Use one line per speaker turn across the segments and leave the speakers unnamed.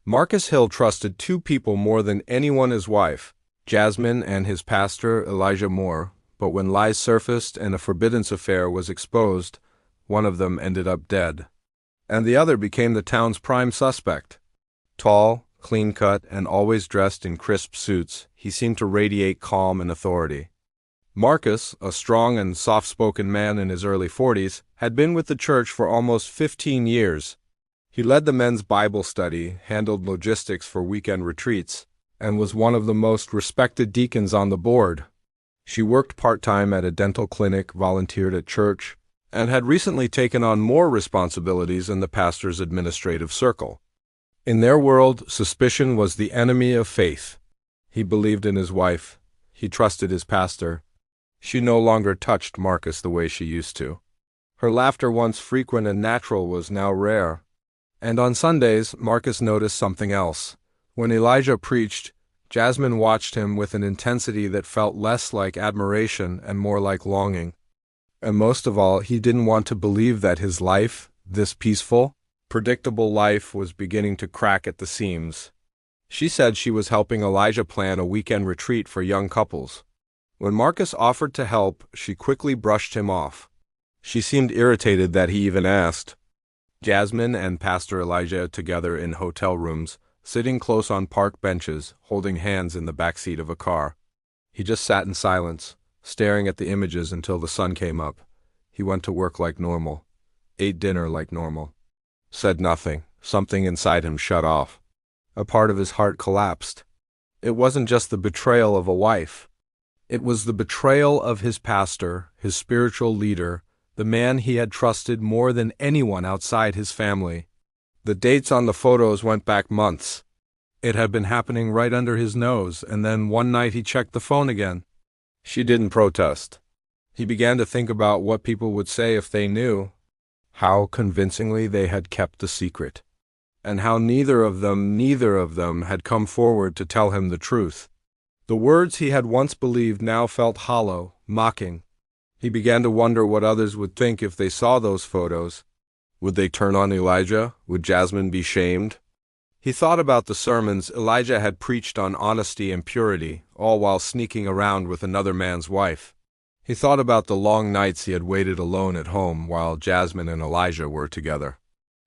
Marcus Hill trusted two people more than anyone: his wife, Jasmine, and his pastor, Elijah Moore. But when lies surfaced and a forbidden affair was exposed, one of them ended up dead. And the other became the town's prime suspect. Tall, clean-cut, and always dressed in crisp suits, he seemed to radiate calm and authority. Marcus, a strong and soft-spoken man in his early 40s, had been with the church for almost 15 years. He led the men's Bible study, handled logistics for weekend retreats, and was one of the most respected deacons on the board. She worked part-time at a dental clinic, volunteered at church, and had recently taken on more responsibilities in the pastor's administrative circle. In their world, suspicion was the enemy of faith. He believed in his wife. He trusted his pastor. She no longer touched Marcus the way she used to. Her laughter, once frequent and natural, was now rare. And on Sundays, Marcus noticed something else. When Elijah preached, Jasmine watched him with an intensity that felt less like admiration and more like longing. And most of all, he didn't want to believe that his life, this peaceful, predictable life, was beginning to crack at the seams. She said she was helping Elijah plan a weekend retreat for young couples. When Marcus offered to help, she quickly brushed him off. She seemed irritated that he even asked. Jasmine and Pastor Elijah together in hotel rooms, sitting close on park benches, holding hands in the back seat of a car. He just sat in silence, staring at the images until the sun came up. He went to work like normal, ate dinner like normal, said nothing. Something inside him shut off. A part of his heart collapsed. It wasn't just the betrayal of a wife. It was the betrayal of his pastor, his spiritual leader, the man he had trusted more than anyone outside his family. The dates on the photos went back months. It had been happening right under his nose, and then one night he checked the phone again. She didn't protest. He began to think about what people would say if they knew, how convincingly they had kept the secret, and how neither of them had come forward to tell him the truth. The words he had once believed now felt hollow, mocking. He began to wonder what others would think if they saw those photos. Would they turn on Elijah? Would Jasmine be shamed? He thought about the sermons Elijah had preached on honesty and purity, all while sneaking around with another man's wife. He thought about the long nights he had waited alone at home while Jasmine and Elijah were together.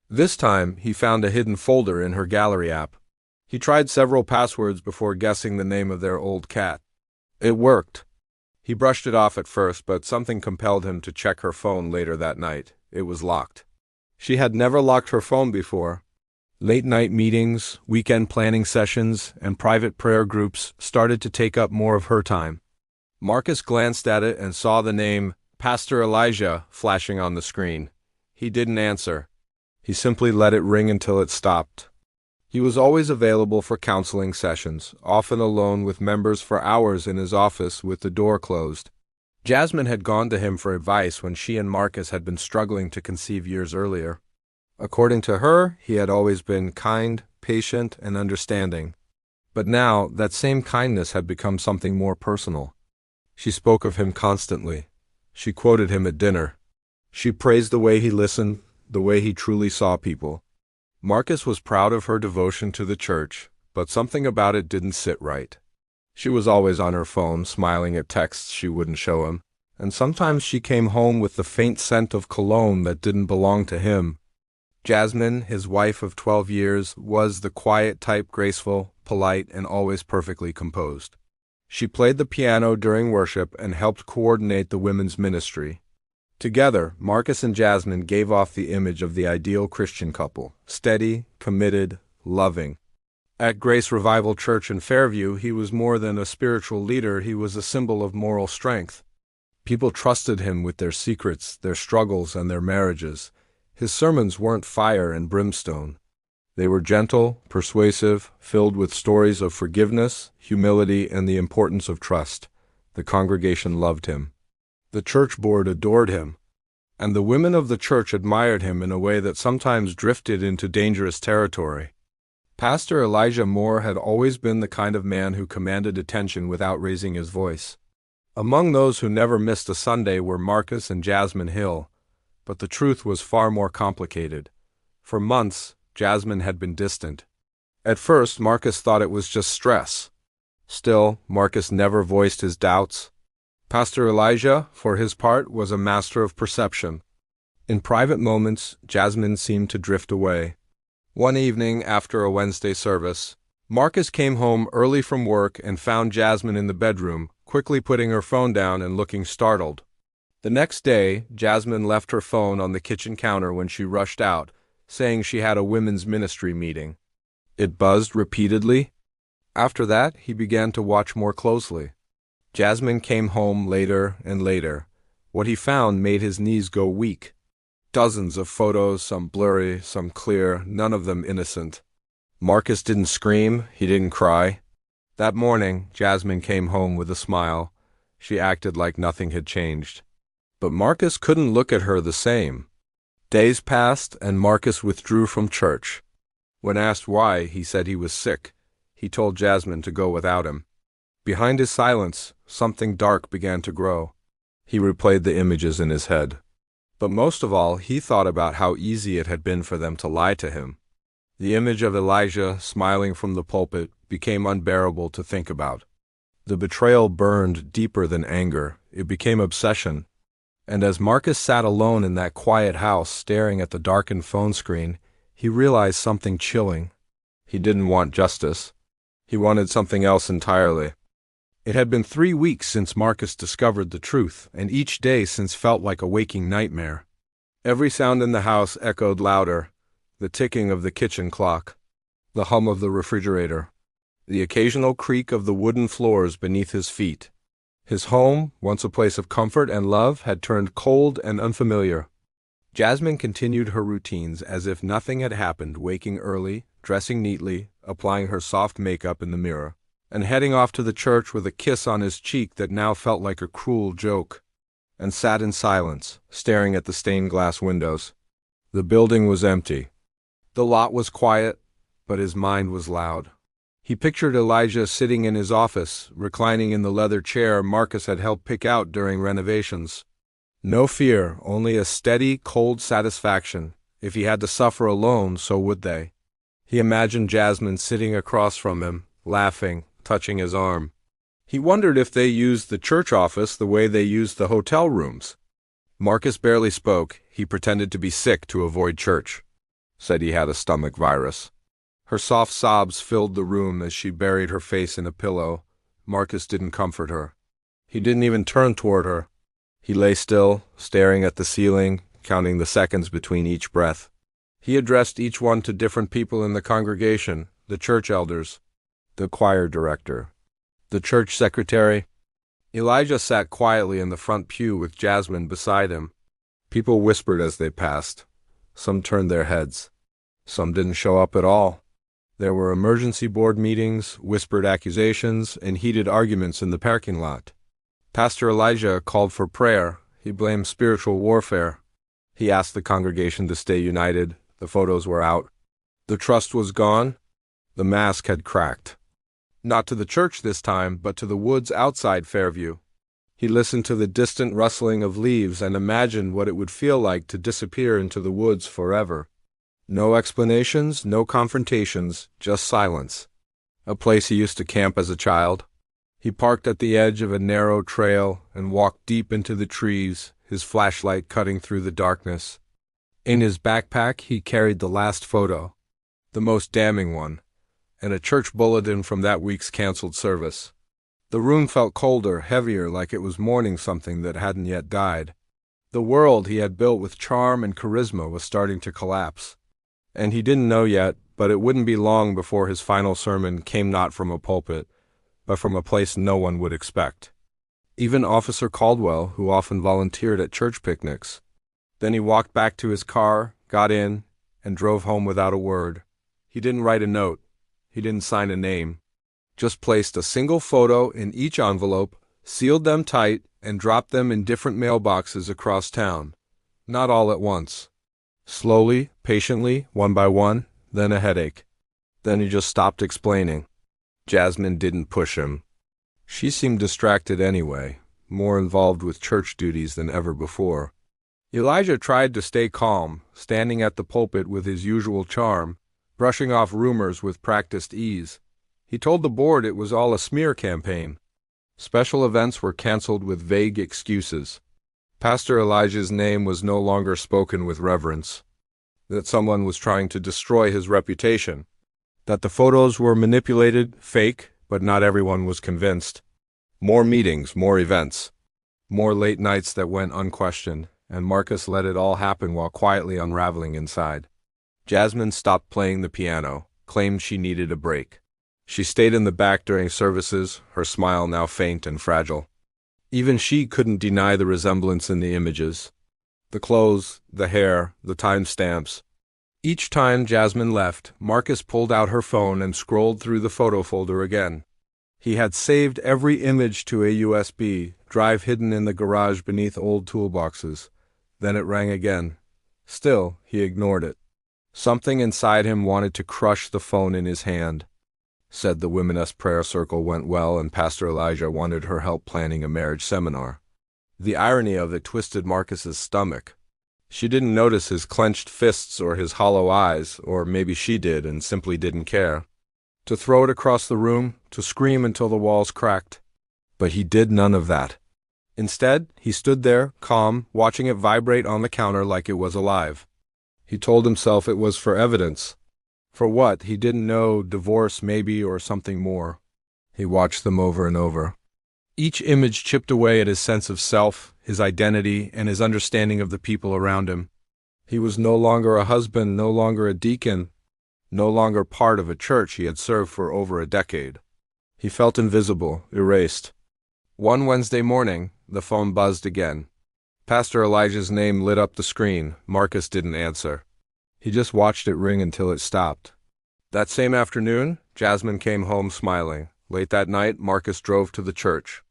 This time, he found a hidden folder in her gallery app. He tried several passwords before guessing the name of their old cat. It worked. He brushed it off at first, but something compelled him to check her phone later that night. It was locked. She had never locked her phone before. Late-night meetings, weekend planning sessions, and private prayer groups started to take up more of her time. Marcus glanced at it and saw the name Pastor Elijah flashing on the screen. He didn't answer. He simply let it ring until it stopped. He was always available for counseling sessions, often alone with members for hours in his office with the door closed. Jasmine had gone to him for advice when she and Marcus had been struggling to conceive years earlier. According to her, he had always been kind, patient, and understanding. But now, that same kindness had become something more personal. She spoke of him constantly. She quoted him at dinner. She praised the way he listened, the way he truly saw people. Marcus was proud of her devotion to the church, but something about it didn't sit right. She was always on her phone, smiling at texts she wouldn't show him, and sometimes she came home with the faint scent of cologne that didn't belong to him. Jasmine, his wife of 12 years, was the quiet type, graceful, polite, and always perfectly composed. She played the piano during worship and helped coordinate the women's ministry. Together, Marcus and Jasmine gave off the image of the ideal Christian couple: steady, committed, loving. At Grace Revival Church in Fairview, he was more than a spiritual leader, he was a symbol of moral strength. People trusted him with their secrets, their struggles, and their marriages. His sermons weren't fire and brimstone. They were gentle, persuasive, filled with stories of forgiveness, humility, and the importance of trust. The congregation loved him. The church board adored him, and the women of the church admired him in a way that sometimes drifted into dangerous territory. Pastor Elijah Moore had always been the kind of man who commanded attention without raising his voice. Among those who never missed a Sunday were Marcus and Jasmine Hill, but the truth was far more complicated. For months, Jasmine had been distant. At first, Marcus thought it was just stress. Still, Marcus never voiced his doubts. Pastor Elijah, for his part, was a master of perception. In private moments, Jasmine seemed to drift away. One evening, after a Wednesday service, Marcus came home early from work and found Jasmine in the bedroom, quickly putting her phone down and looking startled. The next day, Jasmine left her phone on the kitchen counter when she rushed out, saying she had a women's ministry meeting. It buzzed repeatedly. After that, he began to watch more closely. Jasmine came home later and later. What he found made his knees go weak. Dozens of photos, some blurry, some clear, none of them innocent. Marcus didn't scream, he didn't cry. That morning, Jasmine came home with a smile. She acted like nothing had changed. But Marcus couldn't look at her the same. Days passed, and Marcus withdrew from church. When asked why, he said he was sick. He told Jasmine to go without him. Behind his silence, something dark began to grow. He replayed the images in his head. But most of all, he thought about how easy it had been for them to lie to him. The image of Elijah smiling from the pulpit became unbearable to think about. The betrayal burned deeper than anger. It became obsession. And as Marcus sat alone in that quiet house staring at the darkened phone screen, he realized something chilling. He didn't want justice. He wanted something else entirely. It had been 3 weeks since Marcus discovered the truth, and each day since felt like a waking nightmare. Every sound in the house echoed louder. The ticking of the kitchen clock, the hum of the refrigerator, the occasional creak of the wooden floors beneath his feet. His home, once a place of comfort and love, had turned cold and unfamiliar. Jasmine continued her routines as if nothing had happened, waking early, dressing neatly, applying her soft makeup in the mirror, and heading off to the church with a kiss on his cheek that now felt like a cruel joke, and sat in silence, staring at the stained glass windows. The building was empty. The lot was quiet, but his mind was loud. He pictured Elijah sitting in his office, reclining in the leather chair Marcus had helped pick out during renovations. No fear, only a steady, cold satisfaction. If he had to suffer alone, so would they. He imagined Jasmine sitting across from him, laughing, touching his arm. He wondered if they used the church office the way they used the hotel rooms. Marcus barely spoke. He pretended to be sick to avoid church. Said he had a stomach virus. Her soft sobs filled the room as she buried her face in a pillow. Marcus didn't comfort her. He didn't even turn toward her. He lay still, staring at the ceiling, counting the seconds between each breath. He addressed each one to different people in the congregation, the church elders, the choir director, the church secretary. Elijah sat quietly in the front pew with Jasmine beside him. People whispered as they passed. Some turned their heads. Some didn't show up at all. There were emergency board meetings, whispered accusations, and heated arguments in the parking lot. Pastor Elijah called for prayer. He blamed spiritual warfare. He asked the congregation to stay united. The photos were out. The trust was gone. The mask had cracked. Not to the church this time, but to the woods outside Fairview. He listened to the distant rustling of leaves and imagined what it would feel like to disappear into the woods forever. No explanations, no confrontations, just silence. A place he used to camp as a child. He parked at the edge of a narrow trail and walked deep into the trees, his flashlight cutting through the darkness. In his backpack, he carried the last photo, the most damning one, and a church bulletin from that week's canceled service. The room felt colder, heavier, like it was mourning something that hadn't yet died. The world he had built with charm and charisma was starting to collapse. And he didn't know yet, but it wouldn't be long before his final sermon came not from a pulpit, but from a place no one would expect. Even Officer Caldwell, who often volunteered at church picnics. Then he walked back to his car, got in, and drove home without a word. He didn't write a note. He didn't sign a name. Just placed a single photo in each envelope, sealed them tight, and dropped them in different mailboxes across town. Not all at once. Slowly, patiently, one by one, then a headache. Then he just stopped explaining. Jasmine didn't push him. She seemed distracted anyway, more involved with church duties than ever before. Elijah tried to stay calm, standing at the pulpit with his usual charm, brushing off rumors with practiced ease. He told the board it was all a smear campaign. Special events were canceled with vague excuses. Pastor Elijah's name was no longer spoken with reverence. That someone was trying to destroy his reputation. That the photos were manipulated, fake, but not everyone was convinced. More meetings, more events. More late nights that went unquestioned, and Marcus let it all happen while quietly unraveling inside. Jasmine stopped playing the piano, claimed she needed a break. She stayed in the back during services, her smile now faint and fragile. Even she couldn't deny the resemblance in the images. The clothes, the hair, the timestamps. Each time Jasmine left, Marcus pulled out her phone and scrolled through the photo folder again. He had saved every image to a USB drive hidden in the garage beneath old toolboxes. Then it rang again. Still, he ignored it. Something inside him wanted to crush the phone in his hand. Said the Women's Prayer Circle went well and Pastor Elijah wanted her help planning a marriage seminar. The irony of it twisted Marcus's stomach. She didn't notice his clenched fists or his hollow eyes, or maybe she did and simply didn't care. To throw it across the room, to scream until the walls cracked. But he did none of that. Instead, he stood there, calm, watching it vibrate on the counter like it was alive. He told himself it was for evidence. For what, he didn't know, divorce maybe or something more. He watched them over and over. Each image chipped away at his sense of self, his identity, and his understanding of the people around him. He was no longer a husband, no longer a deacon, no longer part of a church he had served for over a decade. He felt invisible, erased. One Wednesday morning, the phone buzzed again. Pastor Elijah's name lit up the screen. Marcus didn't answer. He just watched it ring until it stopped. That same afternoon, Jasmine came home smiling. Late that night, Marcus drove to the church.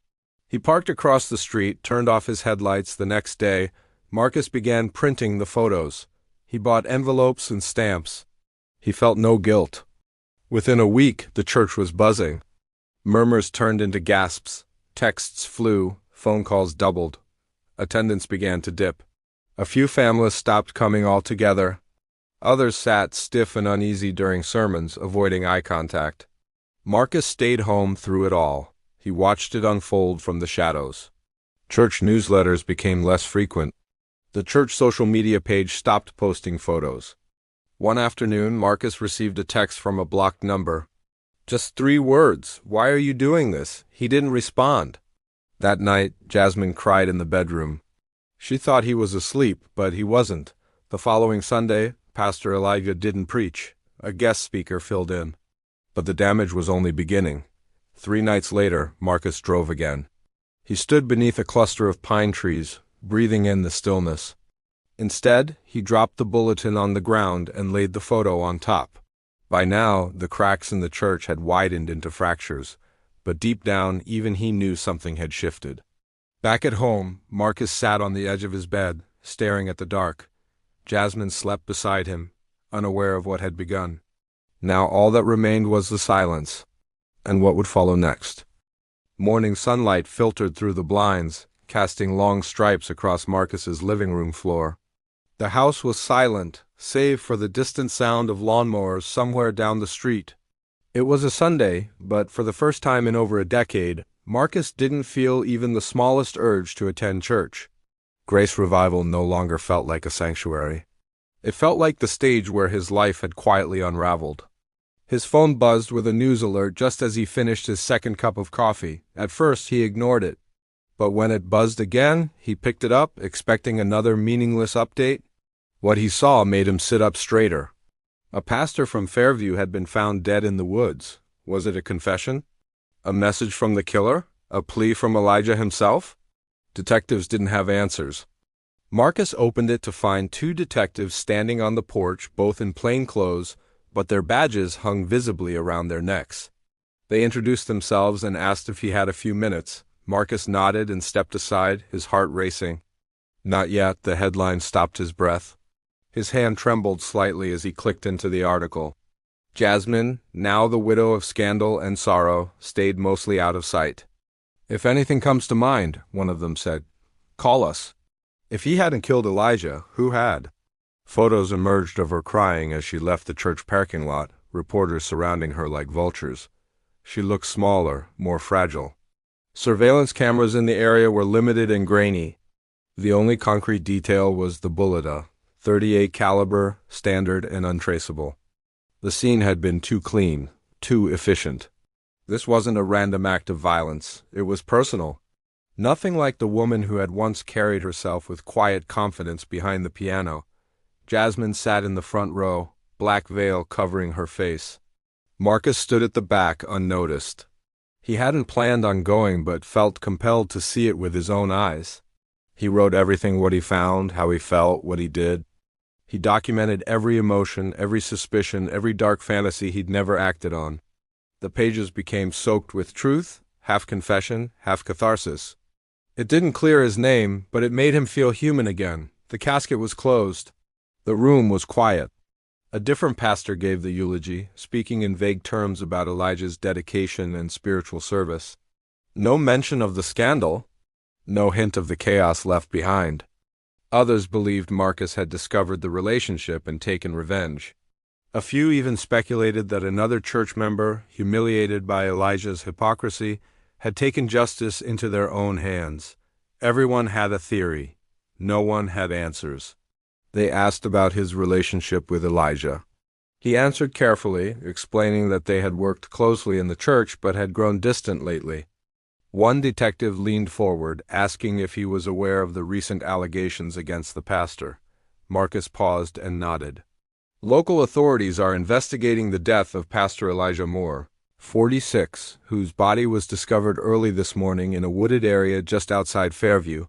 He parked across the street, turned off his headlights. The next day, Marcus began printing the photos. He bought envelopes and stamps. He felt no guilt. Within a week, the church was buzzing. Murmurs turned into gasps. Texts flew. Phone calls doubled. Attendance began to dip. A few families stopped coming altogether. Others sat stiff and uneasy during sermons, avoiding eye contact. Marcus stayed home through it all. He watched it unfold from the shadows. Church newsletters became less frequent. The church social media page stopped posting photos. One afternoon, Marcus received a text from a blocked number. Just 3 words. "Why are you doing this?" He didn't respond. That night, Jasmine cried in the bedroom. She thought he was asleep, but he wasn't. The following Sunday, Pastor Elijah didn't preach. A guest speaker filled in. But the damage was only beginning. 3 nights later, Marcus drove again. He stood beneath a cluster of pine trees, breathing in the stillness. Instead, he dropped the bulletin on the ground and laid the photo on top. By now, the cracks in the church had widened into fractures, but deep down, even he knew something had shifted. Back at home, Marcus sat on the edge of his bed, staring at the dark. Jasmine slept beside him, unaware of what had begun. Now all that remained was the silence, and what would follow next. Morning sunlight filtered through the blinds, casting long stripes across Marcus's living room floor. The house was silent, save for the distant sound of lawnmowers somewhere down the street. It was a Sunday, but for the first time in over a decade, Marcus didn't feel even the smallest urge to attend church. Grace Revival no longer felt like a sanctuary. It felt like the stage where his life had quietly unraveled. His phone buzzed with a news alert just as he finished his second cup of coffee. At first, he ignored it. But when it buzzed again, he picked it up, expecting another meaningless update. What he saw made him sit up straighter. A pastor from Fairview had been found dead in the woods. Was it a confession? A message from the killer? A plea from Elijah himself? Detectives didn't have answers. Marcus opened it to find 2 detectives standing on the porch, both in plain clothes, but their badges hung visibly around their necks. They introduced themselves and asked if he had a few minutes. Marcus nodded and stepped aside, his heart racing. Not yet, the headline stopped his breath. His hand trembled slightly as he clicked into the article. Jasmine, now the widow of scandal and sorrow, stayed mostly out of sight. "If anything comes to mind," one of them said, "call us." If he hadn't killed Elijah, who had? Photos emerged of her crying as she left the church parking lot, reporters surrounding her like vultures. She looked smaller, more fragile. Surveillance cameras in the area were limited and grainy. The only concrete detail was the bullet, a .38 caliber, standard and untraceable. The scene had been too clean, too efficient. This wasn't a random act of violence. It was personal. Nothing like the woman who had once carried herself with quiet confidence behind the piano. Jasmine sat in the front row, black veil covering her face. Marcus stood at the back, unnoticed. He hadn't planned on going but felt compelled to see it with his own eyes. He wrote everything, what he found, how he felt, what he did. He documented every emotion, every suspicion, every dark fantasy he'd never acted on. The pages became soaked with truth, half confession, half catharsis. It didn't clear his name, but it made him feel human again. The casket was closed. The room was quiet. A different pastor gave the eulogy, speaking in vague terms about Elijah's dedication and spiritual service. No mention of the scandal. No hint of the chaos left behind. Others believed Marcus had discovered the relationship and taken revenge. A few even speculated that another church member, humiliated by Elijah's hypocrisy, had taken justice into their own hands. Everyone had a theory. No one had answers. They asked about his relationship with Elijah. He answered carefully, explaining that they had worked closely in the church but had grown distant lately. One detective leaned forward, asking if he was aware of the recent allegations against the pastor. Marcus paused and nodded. Local authorities are investigating the death of Pastor Elijah Moore, 46, whose body was discovered early this morning in a wooded area just outside Fairview.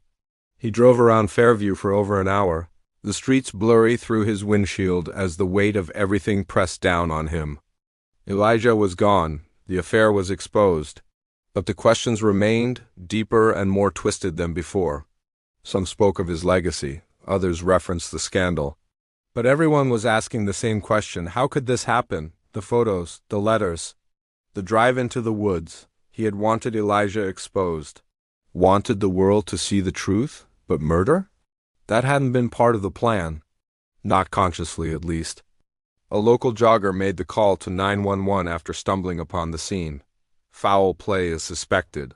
He drove around Fairview for over an hour, the streets blurry through his windshield as the weight of everything pressed down on him. Elijah was gone, the affair was exposed, but the questions remained, deeper and more twisted than before. Some spoke of his legacy, others referenced the scandal. But everyone was asking the same question: how could this happen? The photos, the letters, the drive into the woods. He had wanted Elijah exposed. Wanted the world to see the truth, but murder? That hadn't been part of the plan. Not consciously, at least. A local jogger made the call to 911 after stumbling upon the scene. Foul play is suspected.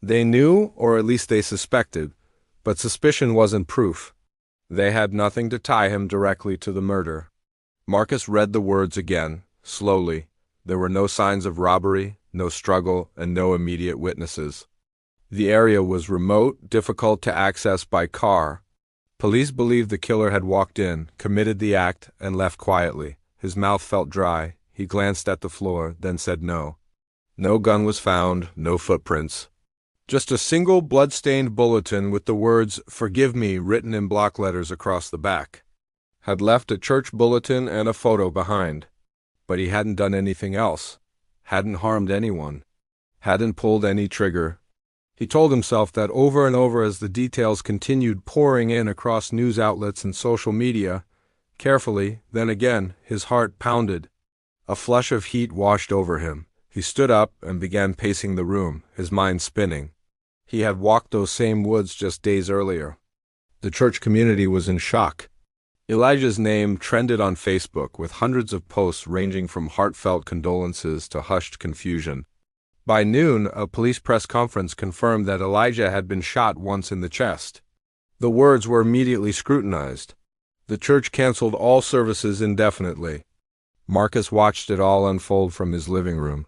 They knew, or at least they suspected, but suspicion wasn't proof. They had nothing to tie him directly to the murder. Marcus read the words again, slowly. There were no signs of robbery, no struggle, and no immediate witnesses. The area was remote, difficult to access by car. Police believed the killer had walked in, committed the act, and left quietly. His mouth felt dry. He glanced at the floor, then said no. No gun was found, no footprints. Just a single blood-stained bulletin with the words, "Forgive me," written in block letters across the back. Had left a church bulletin and a photo behind. But he hadn't done anything else. Hadn't harmed anyone. Hadn't pulled any trigger. He told himself that over and over as the details continued pouring in across news outlets and social media. Carefully, then again, his heart pounded. A flush of heat washed over him. He stood up and began pacing the room, his mind spinning. He had walked those same woods just days earlier. The church community was in shock. Elijah's name trended on Facebook with hundreds of posts ranging from heartfelt condolences to hushed confusion. By noon, a police press conference confirmed that Elijah had been shot once in the chest. The words were immediately scrutinized. The church canceled all services indefinitely. Marcus watched it all unfold from his living room.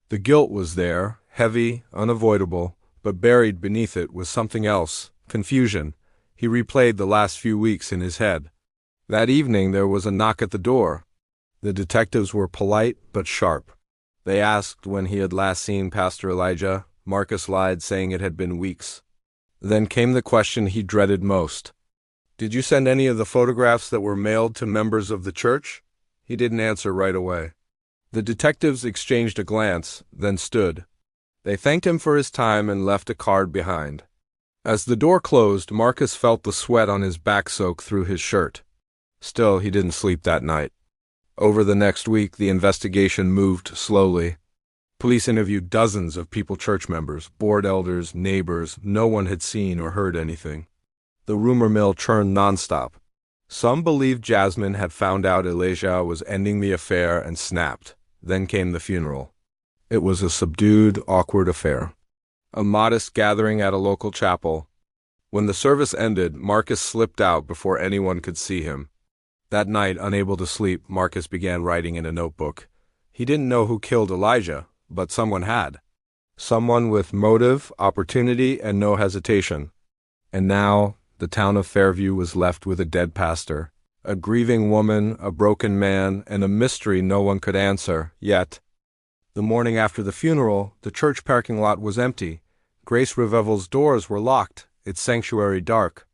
The guilt was there, heavy, unavoidable, but buried beneath it was something else, confusion. He replayed the last few weeks in his head. That evening there was a knock at the door. The detectives were polite but sharp. They asked when he had last seen Pastor Elijah. Marcus lied, saying it had been weeks. Then came the question he dreaded most. "Did you send any of the photographs that were mailed to members of the church?" He didn't answer right away. The detectives exchanged a glance, then stood. They thanked him for his time and left a card behind. As the door closed, Marcus felt the sweat on his back soak through his shirt. Still, he didn't sleep that night. Over the next week, the investigation moved slowly. Police interviewed dozens of church members, board elders, neighbors. No one had seen or heard anything. The rumor mill churned nonstop. Some believed Jasmine had found out Elijah was ending the affair and snapped. Then came the funeral. It was a subdued, awkward affair. A modest gathering at a local chapel. When the service ended, Marcus slipped out before anyone could see him. That night, unable to sleep, Marcus began writing in a notebook. He didn't know who killed Elijah, but someone had. Someone with motive, opportunity, and no hesitation. And now, the town of Fairview was left with a dead pastor, a grieving woman, a broken man, and a mystery no one could answer, yet. The morning after the funeral, the church parking lot was empty. Grace Revival's doors were locked, its sanctuary dark.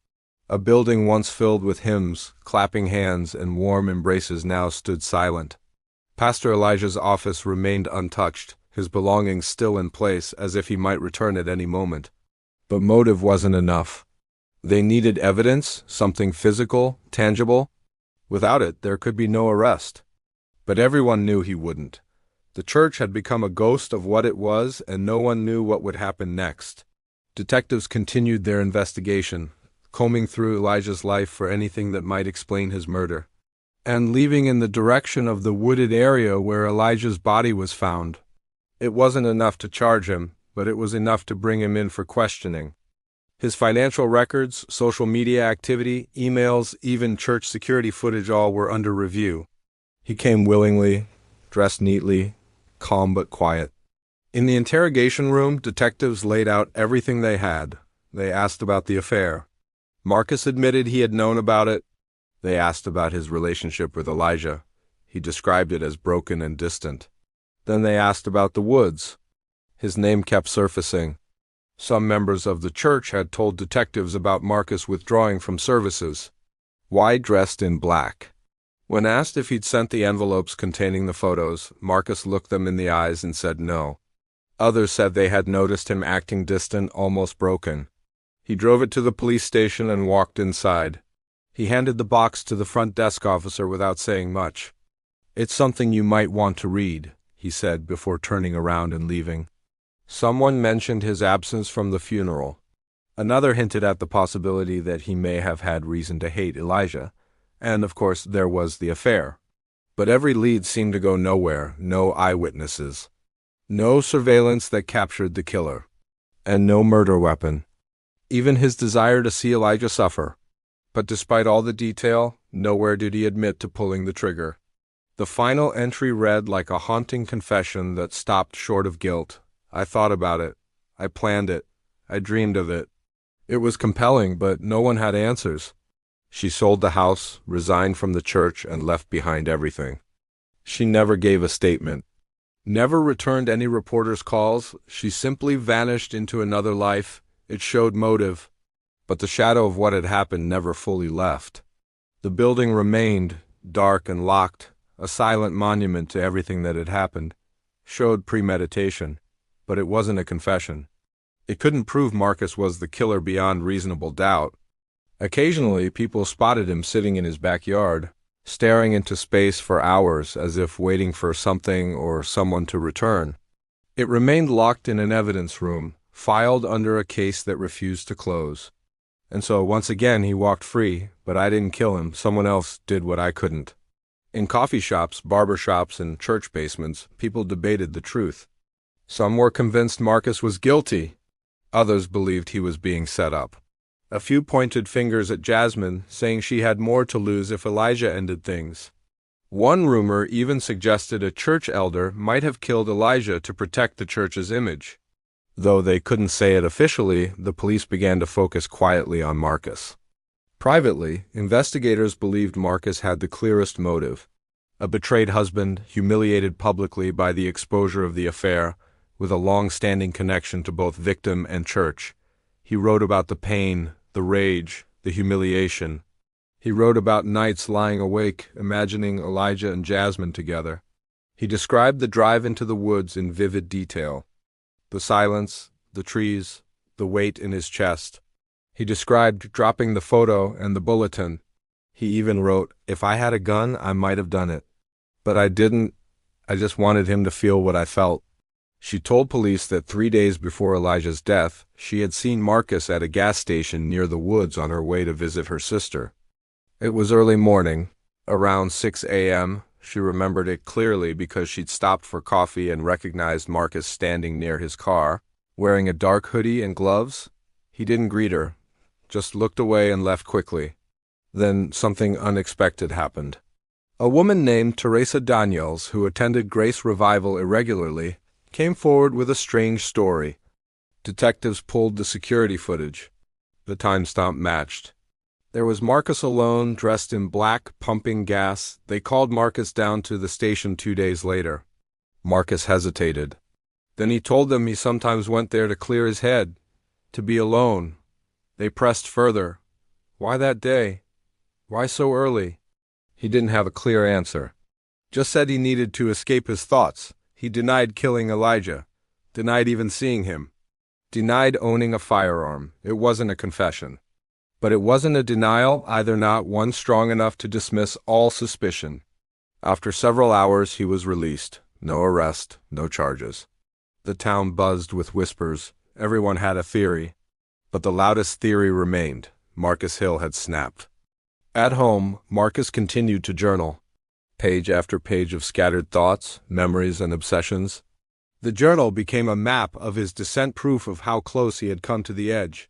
A building once filled with hymns, clapping hands, and warm embraces now stood silent. Pastor Elijah's office remained untouched, his belongings still in place as if he might return at any moment. But motive wasn't enough. They needed evidence, something physical, tangible. Without it, there could be no arrest. But everyone knew he wouldn't. The church had become a ghost of what it was, and no one knew what would happen next. Detectives continued their investigation, combing through Elijah's life for anything that might explain his murder, and leaving in the direction of the wooded area where Elijah's body was found. It wasn't enough to charge him, but it was enough to bring him in for questioning. His financial records, social media activity, emails, even church security footage, all were under review. He came willingly, dressed neatly, calm but quiet. In the interrogation room, detectives laid out everything they had. They asked about the affair. Marcus admitted he had known about it. They asked about his relationship with Elijah. He described it as broken and distant. Then they asked about the woods. His name kept surfacing. Some members of the church had told detectives about Marcus withdrawing from services. Why dressed in black? When asked if he'd sent the envelopes containing the photos, Marcus looked them in the eyes and said no. Others said they had noticed him acting distant, almost broken. He drove it to the police station and walked inside. He handed the box to the front desk officer without saying much. "It's something you might want to read," he said before turning around and leaving. Someone mentioned his absence from the funeral. Another hinted at the possibility that he may have had reason to hate Elijah. And, of course, there was the affair. But every lead seemed to go nowhere, no eyewitnesses. No surveillance that captured the killer. And no murder weapon. Even his desire to see Elijah suffer. But despite all the detail, nowhere did he admit to pulling the trigger. The final entry read like a haunting confession that stopped short of guilt. "I thought about it. I planned it. I dreamed of it." It was compelling, but no one had answers. She sold the house, resigned from the church, and left behind everything. She never gave a statement. Never returned any reporters' calls. She simply vanished into another life. It showed motive. But the shadow of what had happened never fully left. The building remained, dark and locked, a silent monument to everything that had happened. Showed premeditation. But it wasn't a confession. It couldn't prove Marcus was the killer beyond reasonable doubt. Occasionally, people spotted him sitting in his backyard, staring into space for hours as if waiting for something or someone to return. It remained locked in an evidence room, filed under a case that refused to close. And so once again he walked free, but I didn't kill him. Someone else did what I couldn't. In coffee shops, barber shops, and church basements, people debated the truth. Some were convinced Marcus was guilty. Others believed he was being set up. A few pointed fingers at Jasmine, saying she had more to lose if Elijah ended things. One rumor even suggested a church elder might have killed Elijah to protect the church's image. Though they couldn't say it officially, the police began to focus quietly on Marcus. Privately, investigators believed Marcus had the clearest motive. A betrayed husband, humiliated publicly by the exposure of the affair, with a long-standing connection to both victim and church. He wrote about the pain, the rage, the humiliation. He wrote about nights lying awake, imagining Elijah and Jasmine together. He described the drive into the woods in vivid detail. The silence, the trees, the weight in his chest. He described dropping the photo and the bulletin. He even wrote, "If I had a gun, I might have done it. But I didn't. I just wanted him to feel what I felt." She told police that 3 days before Elijah's death, she had seen Marcus at a gas station near the woods on her way to visit her sister. It was early morning, around 6 a.m. She remembered it clearly because she'd stopped for coffee and recognized Marcus standing near his car, wearing a dark hoodie and gloves. He didn't greet her, just looked away and left quickly. Then something unexpected happened. A woman named Teresa Daniels, who attended Grace Revival irregularly, came forward with a strange story. Detectives pulled the security footage. The timestamp matched. There was Marcus alone, dressed in black, pumping gas. They called Marcus down to the station 2 days later. Marcus hesitated. Then he told them he sometimes went there to clear his head, to be alone. They pressed further. Why that day? Why so early? He didn't have a clear answer. Just said he needed to escape his thoughts. He denied killing Elijah. Denied even seeing him. Denied owning a firearm. It wasn't a confession. But it wasn't a denial either, not one strong enough to dismiss all suspicion. After several hours, he was released. No arrest, no charges. The town buzzed with whispers. Everyone had a theory. But the loudest theory remained. Marcus Hill had snapped. At home, Marcus continued to journal. Page after page of scattered thoughts, memories, and obsessions. The journal became a map of his descent, proof of how close he had come to the edge.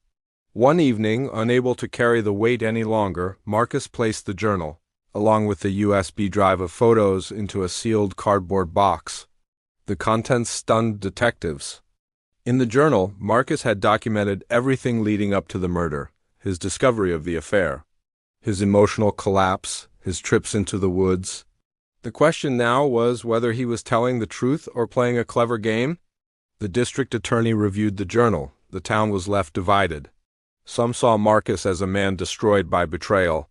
One evening, unable to carry the weight any longer, Marcus placed the journal, along with the USB drive of photos, into a sealed cardboard box. The contents stunned detectives. In the journal, Marcus had documented everything leading up to the murder, his discovery of the affair, his emotional collapse, his trips into the woods. The question now was whether he was telling the truth or playing a clever game. The district attorney reviewed the journal. The town was left divided. Some saw Marcus as a man destroyed by betrayal.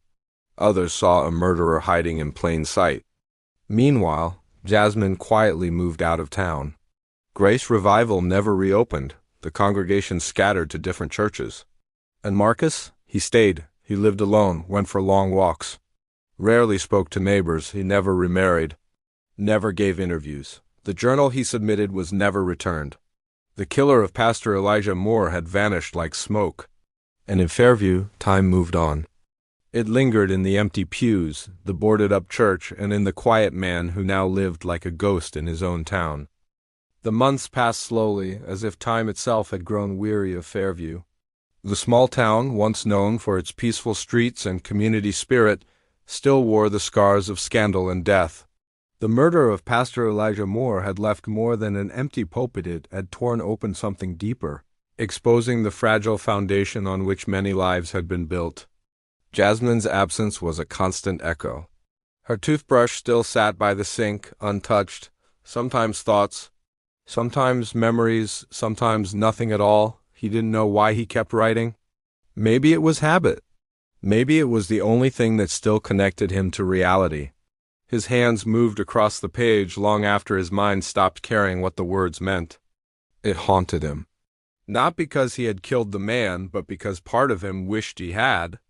Others saw a murderer hiding in plain sight. Meanwhile, Jasmine quietly moved out of town. Grace Revival never reopened. The congregation scattered to different churches. And Marcus? He stayed. He lived alone, went for long walks. Rarely spoke to neighbors. He never remarried. Never gave interviews. The journal he submitted was never returned. The killer of Pastor Elijah Moore had vanished like smoke. And in Fairview, time moved on. It lingered in the empty pews, the boarded-up church, and in the quiet man who now lived like a ghost in his own town. The months passed slowly, as if time itself had grown weary of Fairview. The small town, once known for its peaceful streets and community spirit, still wore the scars of scandal and death. The murder of Pastor Elijah Moore had left more than an empty pulpit. It had torn open something deeper, exposing the fragile foundation on which many lives had been built. Jasmine's absence was a constant echo. Her toothbrush still sat by the sink, untouched. Sometimes thoughts, sometimes memories, sometimes nothing at all. He didn't know why he kept writing. Maybe it was habit. Maybe it was the only thing that still connected him to reality. His hands moved across the page long after his mind stopped caring what the words meant. It haunted him. Not because he had killed the man, but because part of him wished he had.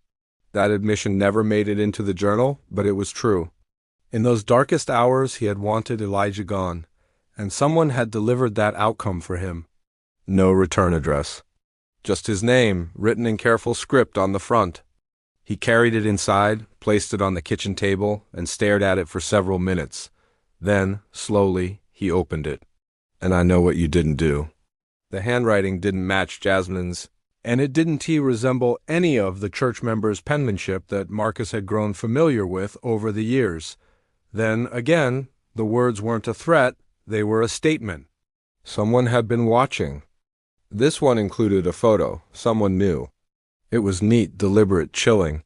That admission never made it into the journal, but it was true. In those darkest hours, he had wanted Elijah gone, and someone had delivered that outcome for him. No return address. Just his name, written in careful script on the front. He carried it inside, placed it on the kitchen table, and stared at it for several minutes. Then, slowly, he opened it. "And I know what you didn't do." The handwriting didn't match Jasmine's, and it didn't resemble any of the church members' penmanship that Marcus had grown familiar with over the years. Then, again, the words weren't a threat, they were a statement. Someone had been watching. This one included a photo, someone new. It was neat, deliberate, chilling.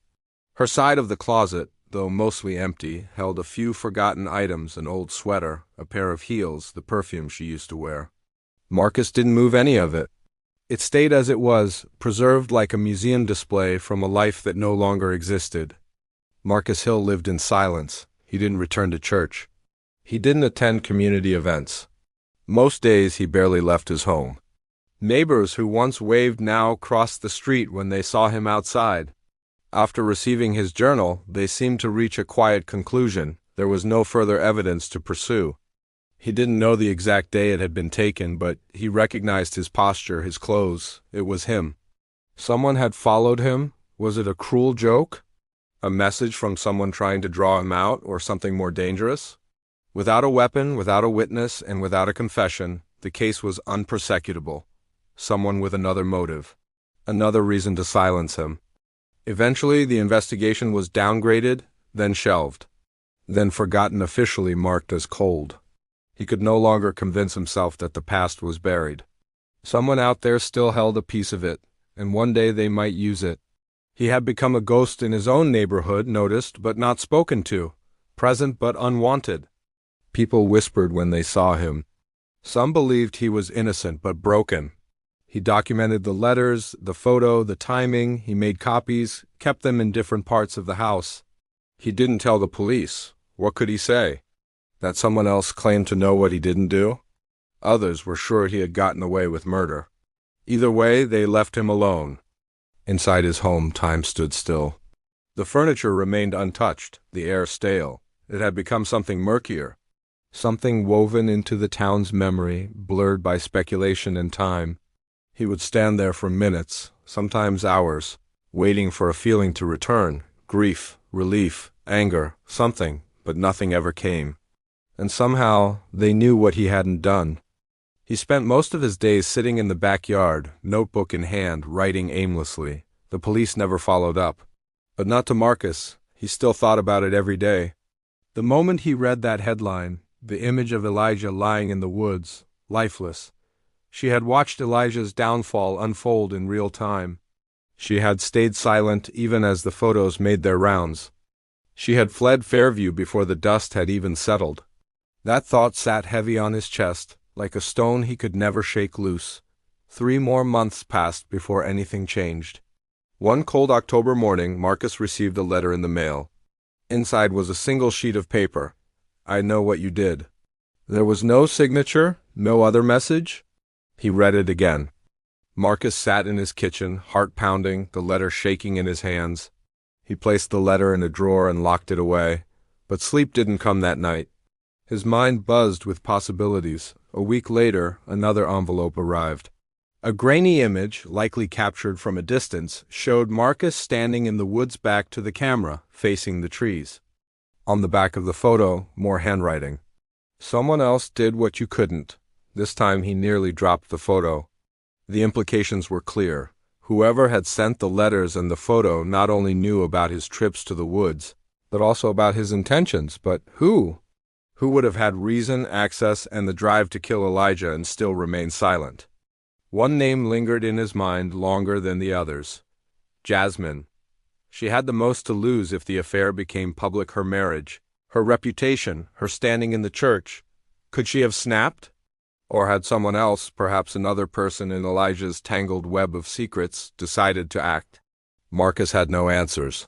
Her side of the closet, though mostly empty, held a few forgotten items: an old sweater, a pair of heels, the perfume she used to wear. Marcus didn't move any of it. It stayed as it was, preserved like a museum display from a life that no longer existed. Marcus Hill lived in silence. He didn't return to church. He didn't attend community events. Most days he barely left his home. Neighbors who once waved now crossed the street when they saw him outside. After receiving his journal, they seemed to reach a quiet conclusion. There was no further evidence to pursue. He didn't know the exact day it had been taken, but he recognized his posture, his clothes. It was him. Someone had followed him. Was it a cruel joke? A message from someone trying to draw him out, or something more dangerous? Without a weapon, without a witness, and without a confession, the case was unprosecutable. Someone with another motive. Another reason to silence him. Eventually, the investigation was downgraded, then shelved. Then forgotten, officially marked as cold. He could no longer convince himself that the past was buried. Someone out there still held a piece of it, and one day they might use it. He had become a ghost in his own neighborhood, noticed but not spoken to, present but unwanted. People whispered when they saw him. Some believed he was innocent but broken. He documented the letters, the photo, the timing. He made copies, kept them in different parts of the house. He didn't tell the police. What could he say? That someone else claimed to know what he didn't do? Others were sure he had gotten away with murder. Either way, they left him alone. Inside his home, time stood still. The furniture remained untouched, the air stale. It had become something murkier, something woven into the town's memory, blurred by speculation and time. He would stand there for minutes, sometimes hours, waiting for a feeling to return, grief, relief, anger, something, but nothing ever came. And somehow, they knew what he hadn't done. He spent most of his days sitting in the backyard, notebook in hand, writing aimlessly. The police never followed up. But not to Marcus. He still thought about it every day. The moment he read that headline, the image of Elijah lying in the woods, lifeless. She had watched Elijah's downfall unfold in real time. She had stayed silent even as the photos made their rounds. She had fled Fairview before the dust had even settled. That thought sat heavy on his chest, like a stone he could never shake loose. 3 more months passed before anything changed. One cold October morning, Marcus received a letter in the mail. Inside was a single sheet of paper. "I know what you did." There was no signature, no other message. He read it again. Marcus sat in his kitchen, heart pounding, the letter shaking in his hands. He placed the letter in a drawer and locked it away, but sleep didn't come that night. His mind buzzed with possibilities. A week later, another envelope arrived. A grainy image, likely captured from a distance, showed Marcus standing in the woods back to the camera, facing the trees. On the back of the photo, more handwriting. "Someone else did what you couldn't." This time he nearly dropped the photo. The implications were clear. Whoever had sent the letters and the photo not only knew about his trips to the woods, but also about his intentions. But who? Who would have had reason, access, and the drive to kill Elijah and still remain silent? One name lingered in his mind longer than the others. Jasmine. She had the most to lose if the affair became public. Her marriage, her reputation, her standing in the church. Could she have snapped? Or had someone else, perhaps another person in Elijah's tangled web of secrets, decided to act? Marcus had no answers.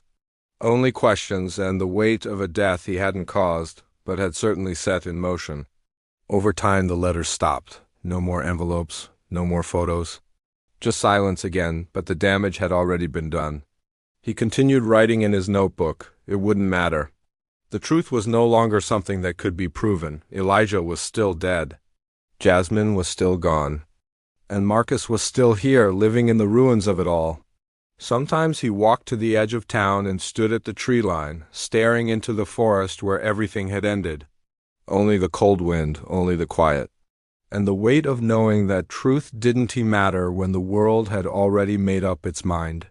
Only questions and the weight of a death he hadn't caused, but had certainly set in motion. Over time the letters stopped. No more envelopes, no more photos. Just silence again, but the damage had already been done. He continued writing in his notebook. It wouldn't matter. The truth was no longer something that could be proven. Elijah was still dead. Jasmine was still gone. And Marcus was still here, living in the ruins of it all. Sometimes he walked to the edge of town and stood at the tree line, staring into the forest where everything had ended. Only the cold wind, only the quiet. And the weight of knowing that truth didn't matter when the world had already made up its mind.